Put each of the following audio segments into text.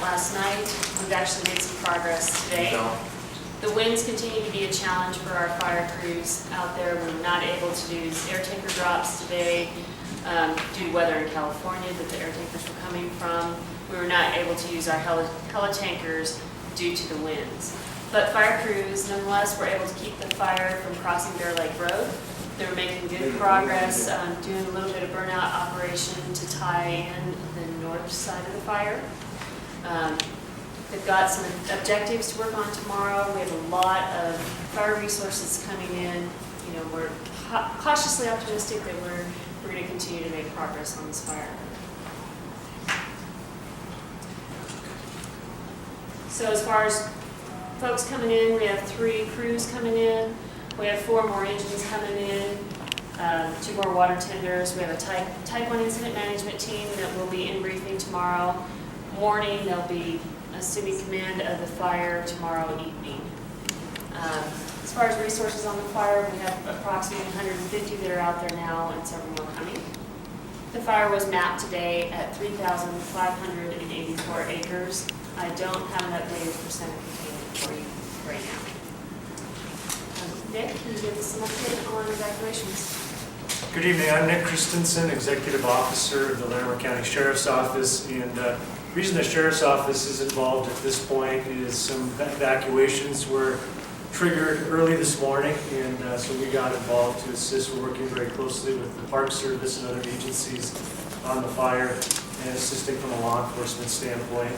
last night. We've actually made some progress today. The winds continue to be a challenge for our fire crews out there. We were not able to do air tanker drops today due to weather in California that the air tankers were coming from. We were not able to use our heli tankers due to the winds. But fire crews, nonetheless, were able to keep the fire from crossing Bear Lake Road. They were making good progress, doing a little bit of burnout operation to tie in the north side of the fire. They've got some objectives to work on tomorrow. We have a lot of fire resources coming in. You know, we're cautiously optimistic that we're going to continue to make progress on this fire. So as far as folks coming in, we have 3 crews coming in. We have 4 more engines coming in, 2 more water tenders. We have a type 1 incident management team that will be in briefing tomorrow morning. They'll be assuming command of the fire tomorrow evening. As far as resources on the fire, we have approximately 150 that are out there now and several more coming. The fire was mapped today at 3,584 acres. I don't have an updated percent containment for you right now. Nick, can you give us an update on evacuations? Good evening. I'm Nick Christensen, Executive Officer of the Larimer County Sheriff's Office. And the reason the Sheriff's Office is involved at this point is some evacuations were triggered early this morning, and so we got involved to assist. We're working very closely with the Park Service and other agencies on the fire and assisting from a law enforcement standpoint.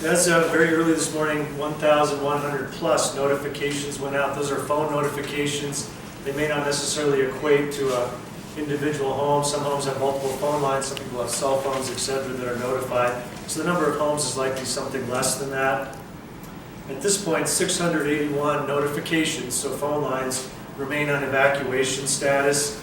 That's very early this morning, 1,100 plus notifications went out. Those are phone notifications. They may not necessarily equate to a individual home. Some homes have multiple phone lines, some people have cell phones, etc., that are notified. So the number of homes is likely something less than that. At this point, 681 notifications, so phone lines, remain on evacuation status.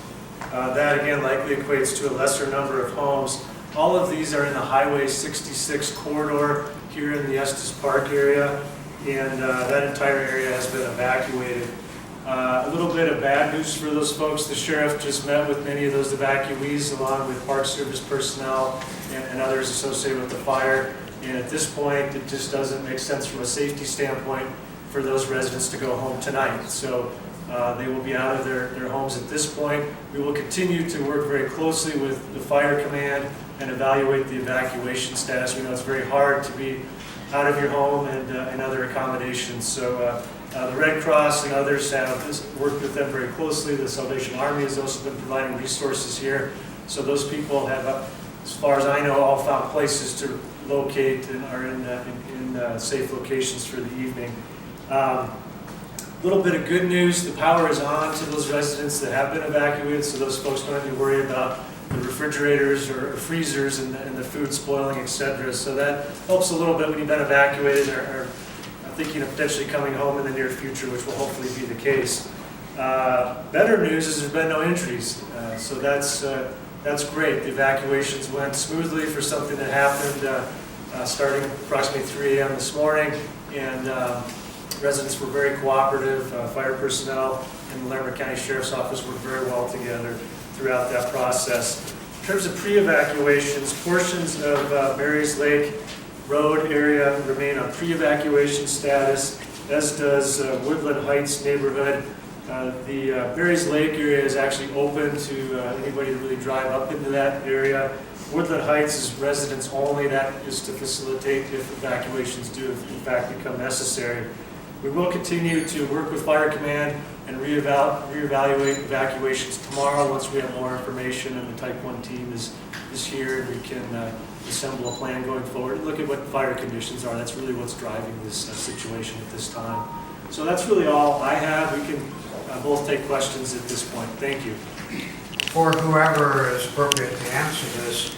That again likely equates to a lesser number of homes. All of these are in the Highway 66 corridor here in the Estes Park area, and that entire area has been evacuated. A little bit of bad news for those folks. The sheriff just met with many of those evacuees along with Park Service personnel and others associated with the fire. And at this point, it just doesn't make sense from a safety standpoint for those residents to go home tonight. So they will be out of their homes at this point. We will continue to work very closely with the fire command and evaluate the evacuation status. We know it's very hard to be out of your home and other accommodations. So the Red Cross and others have worked with them very closely. The Salvation Army has also been providing resources here. So those people have, as far as I know, all found places to locate and are in safe locations for the evening. A little bit of good news, the power is on to those residents that have been evacuated, so those folks don't have to worry about the refrigerators or freezers and the food spoiling, etc. So that helps a little bit when you've been evacuated or are thinking of potentially coming home in the near future, which will hopefully be the case. Better news is there's been no injuries, so that's great. The evacuations went smoothly for something that happened starting approximately 3 a.m. this morning, and residents were very cooperative. Fire personnel and the Larimer County Sheriff's Office worked very well together throughout that process. In terms of pre-evacuations, portions of Mary's Lake Road area remain on pre-evacuation status, as does Woodland Heights neighborhood. The Mary's Lake area is actually open to anybody to really drive up into that area. Woodland Heights is residents only. That is to facilitate if evacuations do in fact become necessary. We will continue to work with Fire Command and reevaluate evacuations tomorrow once we have more information and the Type 1 team is here and we can assemble a plan going forward and look at what fire conditions are. That's really what's driving this situation at this time. So that's really all I have. We can both take questions at this point. Thank you. For whoever is appropriate to answer this,